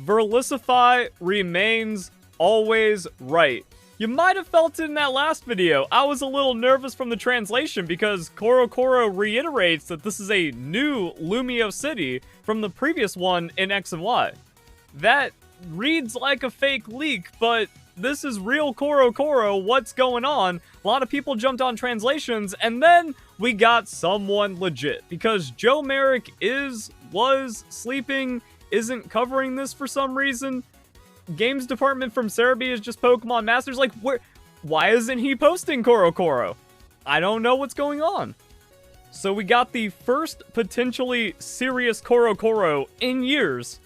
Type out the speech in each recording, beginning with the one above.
Verlisify remains always right. You might have felt it in that last video. I was a little nervous from the translation because Coro Coro reiterates that this is a new Lumio city from the previous one in X and Y. That reads like a fake leak, but this is real Coro Coro. What's going on? A lot of people jumped on translations, and then we got someone legit because Joe Merrick was sleeping, isn't covering this for some reason. Games department from Cerebi is just Pokemon Masters. Like, why isn't he posting Coro Coro? I don't know what's going on. So we got the first potentially serious Coro Coro in years.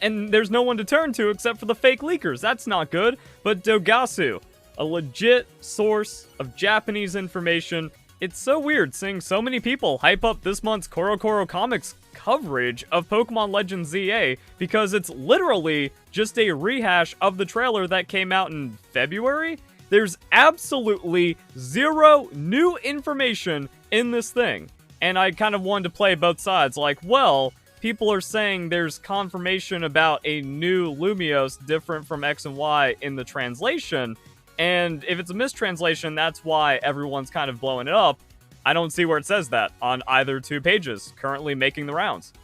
And there's no one to turn to except for the fake leakers. That's not good. But Dogasu, a legit source of Japanese information. It's so weird seeing so many people hype up this month's Coro Coro Comics coverage of Pokemon Legends ZA because it's literally just a rehash of the trailer that came out in February. There's absolutely zero new information in this thing. And I kind of wanted to play both sides. Like, well, people are saying there's confirmation about a new Lumiose different from X and Y in the translation. And if it's a mistranslation, that's why everyone's kind of blowing it up. I don't see where it says that on either two pages, currently making the rounds.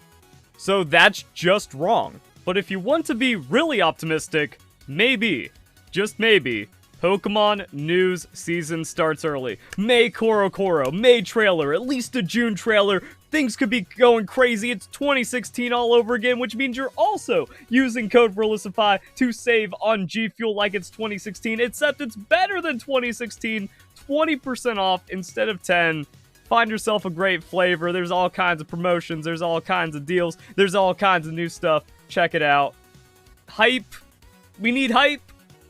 So that's just wrong. But if you want to be really optimistic, maybe, just maybe, Pokemon news season starts early. May Coro Coro, May trailer, at least a June trailer. Things could be going crazy. It's 2016 all over again, which means you're also using code Verlisify to save on G Fuel like it's 2016, except it's better than 2016. 20% off instead of 10. Find yourself a great flavor. There's all kinds of promotions. There's all kinds of deals. There's all kinds of new stuff. Check it out. Hype. We need hype.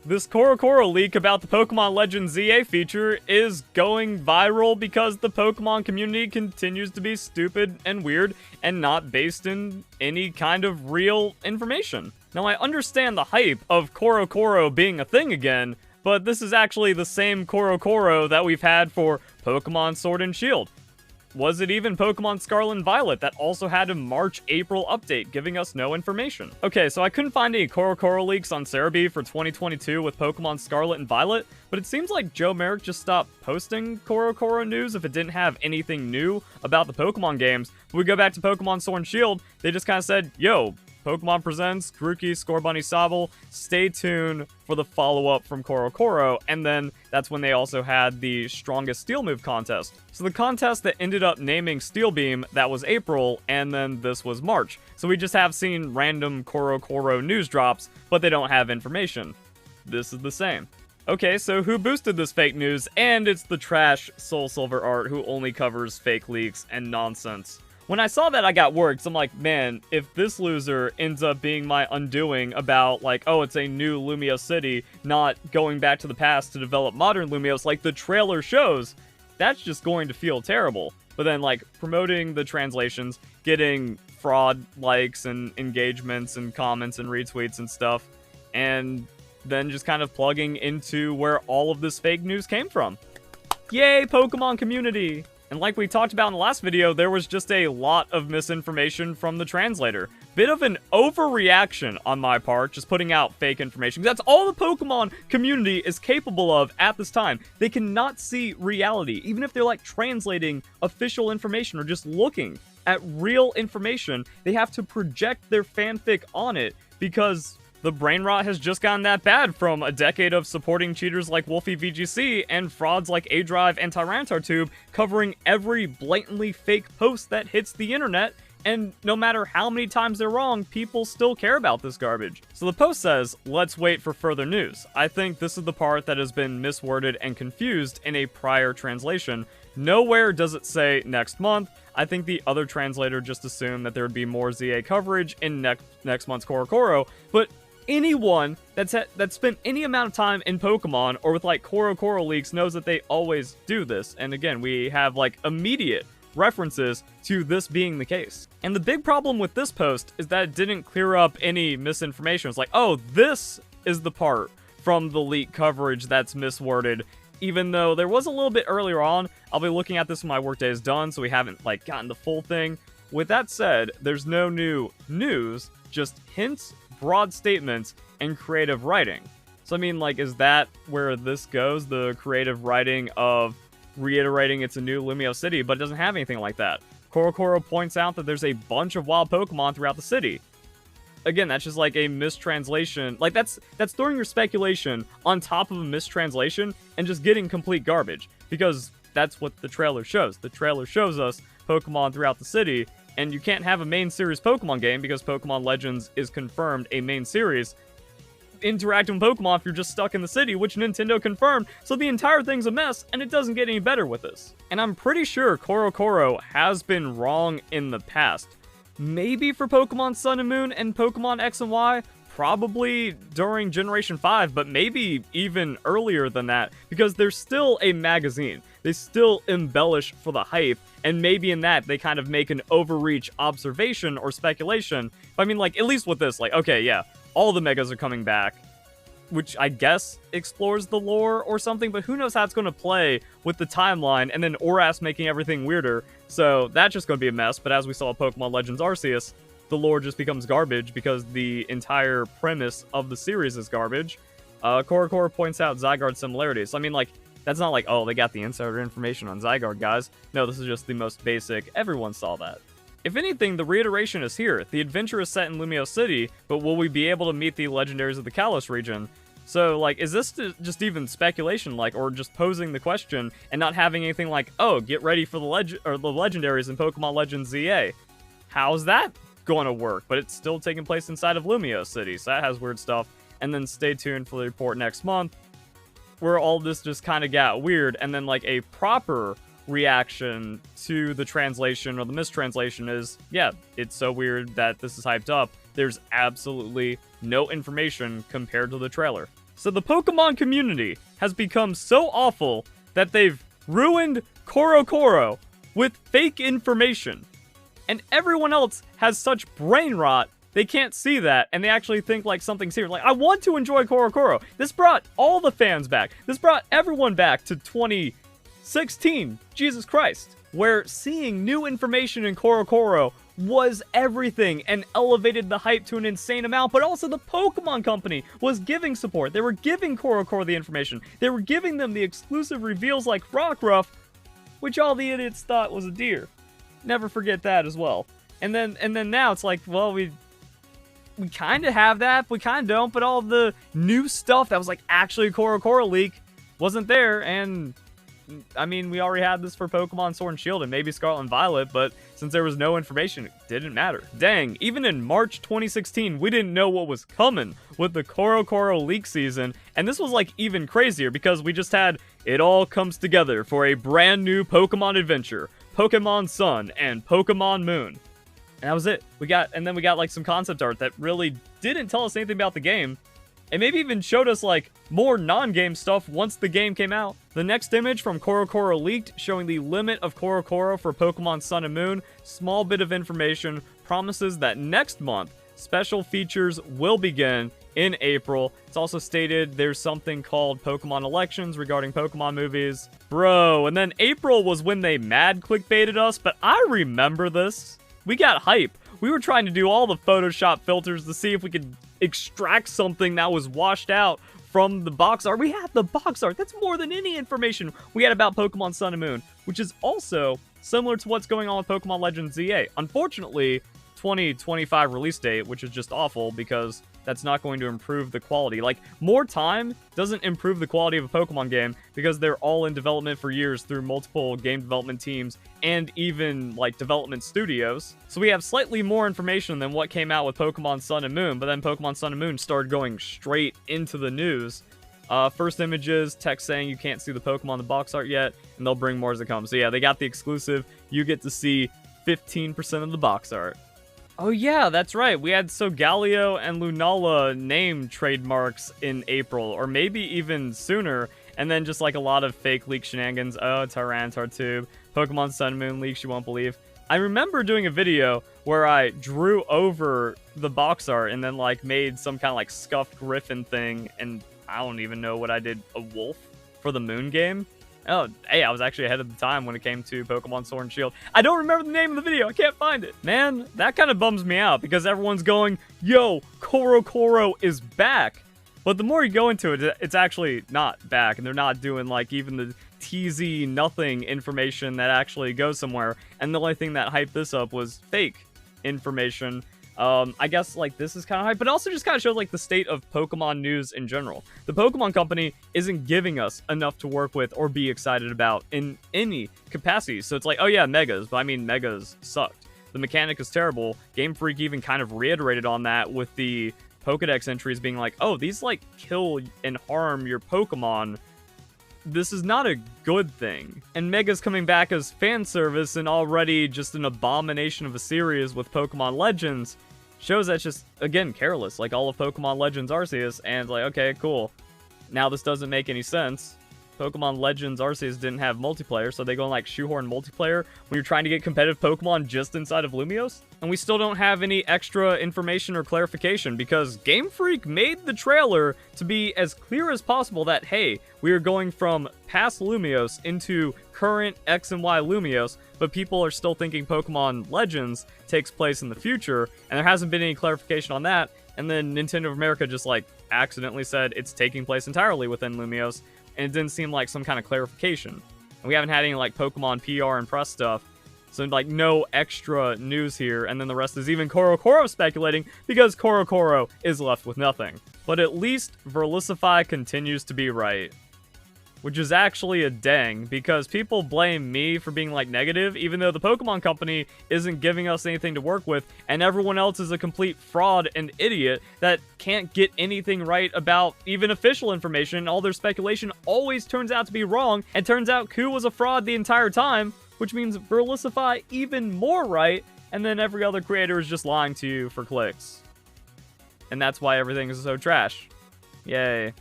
This Coro Coro leak about the Pokemon Legends ZA feature is going viral because the Pokemon community continues to be stupid and weird and not based in any kind of real information. Now, I understand the hype of Coro Coro being a thing again, but this is actually the same Coro Coro that we've had for Pokemon Sword and Shield. Was it even Pokemon Scarlet and Violet that also had a March-April update giving us no information? Okay, so I couldn't find any Coro Coro leaks on Cerebi for 2022 with Pokemon Scarlet and Violet, but it seems like Joe Merrick just stopped posting Coro Coro news if it didn't have anything new about the Pokemon games. When we go back to Pokemon Sword and Shield, they just kind of said, yo, Pokemon Presents, Grookey, Scorbunny, Sobble, stay tuned for the follow-up from Coro Coro, and then that's when they also had the Strongest Steel Move contest. So the contest that ended up naming Steel Beam, that was April, and then this was March. So we just have seen random Coro Coro news drops, but they don't have information. This is the same. Okay, so who boosted this fake news? And it's the trash Soul Silver Art who only covers fake leaks and nonsense. When I saw that, I got worried, 'cause I'm like, man, if this loser ends up being my undoing about, like, oh, it's a new Lumio city, not going back to the past to develop modern Lumios like the trailer shows, that's just going to feel terrible. But then, like, promoting the translations, getting fraud likes and engagements and comments and retweets and stuff, and then just kind of plugging into where all of this fake news came from. Yay, Pokemon community! And like we talked about in the last video, there was just a lot of misinformation from the translator. Bit of an overreaction on my part, just putting out fake information. That's all the Pokemon community is capable of at this time. They cannot see reality. Even if they're like translating official information or just looking at real information, they have to project their fanfic on it because the brain rot has just gotten that bad from a decade of supporting cheaters like Wolfie VGC and frauds like A-Drive and Tyranitar covering every blatantly fake post that hits the internet, and no matter how many times they're wrong, people still care about this garbage. So the post says, let's wait for further news. I think this is the part that has been misworded and confused in a prior translation. Nowhere does it say next month. I think the other translator just assumed that there would be more ZA coverage in next month's Coro Coro, but anyone that's spent any amount of time in Pokemon or with like Coro Coro leaks knows that they always do this. And again, we have like immediate references to this being the case. And the big problem with this post is that it didn't clear up any misinformation. It's like, oh, this is the part from the leak coverage that's misworded, even though there was a little bit earlier on. I'll be looking at this when my workday is done, so we haven't like gotten the full thing. With that said, there's no new news, just hints, broad statements and creative writing. So I mean, like, is that where this goes? The creative writing of reiterating it's a new Lumio city, but it doesn't have anything like that. CoroCoro points out that there's a bunch of wild Pokemon throughout the city. Again, that's just like a mistranslation. Like, that's throwing your speculation on top of a mistranslation and just getting complete garbage. Because that's what the trailer shows. The trailer shows us Pokemon throughout the city, and you can't have a main series Pokemon game because Pokemon Legends is confirmed a main series. Interacting with Pokemon if you're just stuck in the city, which Nintendo confirmed, so the entire thing's a mess, and it doesn't get any better with this. And I'm pretty sure CoroCoro has been wrong in the past. Maybe for Pokemon Sun and Moon and Pokemon X and Y, probably during Generation 5, but maybe even earlier than that, because they're still a magazine. They still embellish for the hype, and maybe in that they kind of make an overreach observation or speculation. But I mean, like, at least with this, like, okay, yeah, all the Megas are coming back, which I guess explores the lore or something, but who knows how it's going to play with the timeline, and then Oras making everything weirder, so that's just going to be a mess. But as we saw with Pokemon Legends Arceus, the lore just becomes garbage because the entire premise of the series is garbage. CoroCoro points out Zygarde similarities. So, I mean, like, that's not like, oh, they got the insider information on Zygarde, guys. No, this is just the most basic. Everyone saw that. If anything, the reiteration is here. The adventure is set in Lumio City, but will we be able to meet the legendaries of the Kalos region? So, like, is this just even speculation, like, or just posing the question and not having anything like, oh, get ready for the legendaries in Pokemon Legends ZA? How's that going to work? But it's still taking place inside of Lumio City, so that has weird stuff. And then stay tuned for the report next month, where all this just kind of got weird, and then, like, a proper reaction to the translation or the mistranslation is, yeah, it's so weird that this is hyped up. There's absolutely no information compared to the trailer. So the Pokemon community has become so awful that they've ruined CoroCoro with fake information. And everyone else has such brain rot, they can't see that, and they actually think like something's here. Like, I want to enjoy CoroCoro. This brought all the fans back. This brought everyone back to 2016, Jesus Christ, where seeing new information in CoroCoro was everything and elevated the hype to an insane amount, but also the Pokemon Company was giving support. They were giving CoroCoro the information. They were giving them the exclusive reveals like Rockruff, which all the idiots thought was a deer. Never forget that as well. And then now it's like, well, we kind of have that, we kind of don't, but all the new stuff that was like actually a CoroCoro leak wasn't there, and I mean, we already had this for Pokemon Sword and Shield and maybe Scarlet and Violet, but since there was no information, it didn't matter. Dang, even in March 2016, we didn't know what was coming with the CoroCoro leak season, and this was like even crazier because we just had it all comes together for a brand new Pokemon adventure, Pokemon Sun and Pokemon Moon. And that was it. We got like some concept art that really didn't tell us anything about the game. And maybe even showed us, like, more non-game stuff once the game came out. The next image from CoroCoro leaked, showing the limit of CoroCoro for Pokemon Sun and Moon. Small bit of information promises that next month, special features will begin in April. It's also stated there's something called Pokemon Elections regarding Pokemon movies. Bro, and then April was when they mad clickbaited us, but I remember this. We got hype. We were trying to do all the Photoshop filters to see if we could extract something that was washed out from the box art. We had the box art. That's more than any information we had about Pokemon Sun and Moon, which is also similar to what's going on with Pokemon Legends ZA. Unfortunately, 2025 release date, which is just awful because that's not going to improve the quality. Like, more time doesn't improve the quality of a Pokemon game because they're all in development for years through multiple game development teams and even, like, development studios. So we have slightly more information than what came out with Pokemon Sun and Moon, but then Pokemon Sun and Moon started going straight into the news. First images, text saying you can't see the Pokemon in the box art yet, and they'll bring more as it comes. So yeah, they got the exclusive. You get to see 15% of the box art. Oh yeah, that's right. We had Solgaleo and Lunala name trademarks in April, or maybe even sooner, and then just like a lot of fake leak shenanigans. Oh, Tyranitar, Pokemon Sun and Moon leaks you won't believe. I remember doing a video where I drew over the box art and then like made some kind of like scuffed griffin thing, and I don't even know what I did, a wolf for the Moon game. Oh, hey, I was actually ahead of the time when it came to Pokemon Sword and Shield. I don't remember the name of the video. I can't find it. Man, that kind of bums me out because everyone's going, yo, CoroCoro is back. But the more you go into it, it's actually not back. And they're not doing, like, even the TZ nothing information that actually goes somewhere. And the only thing that hyped this up was fake information. I guess, like, this is kind of hype, but also just kind of shows, like, the state of Pokemon news in general. The Pokemon Company isn't giving us enough to work with or be excited about in any capacity. So it's like, oh yeah, Megas, but I mean, Megas sucked. The mechanic is terrible. Game Freak even kind of reiterated on that with the Pokedex entries being like, oh, these, like, kill and harm your Pokemon. This is not a good thing. And Mega's coming back as fan service and already just an abomination of a series with Pokemon Legends shows that's just, again, careless. Like all of Pokemon Legends Arceus, and like, okay, cool. Now this doesn't make any sense. Pokemon Legends Arceus didn't have multiplayer, so they go and like shoehorn multiplayer when you're trying to get competitive Pokemon just inside of Lumiose? And we still don't have any extra information or clarification because Game Freak made the trailer to be as clear as possible that, hey, we are going from past Lumiose into current X and Y Lumiose, but people are still thinking Pokemon Legends takes place in the future, and there hasn't been any clarification on that. And then Nintendo of America just like accidentally said it's taking place entirely within Lumiose, and it didn't seem like some kind of clarification. And we haven't had any like Pokemon PR and press stuff, so like no extra news here. And then the rest is even CoroCoro speculating because CoroCoro is left with nothing. But at least Verlisify continues to be right, which is actually a dang because people blame me for being like negative, even though the Pokemon Company isn't giving us anything to work with, and everyone else is a complete fraud and idiot that can't get anything right about even official information. All their speculation always turns out to be wrong, and turns out Ku was a fraud the entire time, which means Verlisify even more right, and then every other creator is just lying to you for clicks. And that's why everything is so trash. Yay.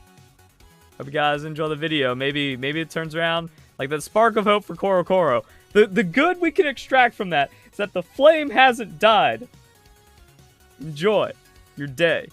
Hope you guys enjoy the video. Maybe it turns around. Like that spark of hope for CoroCoro. The good we can extract from that is that the flame hasn't died. Enjoy your day.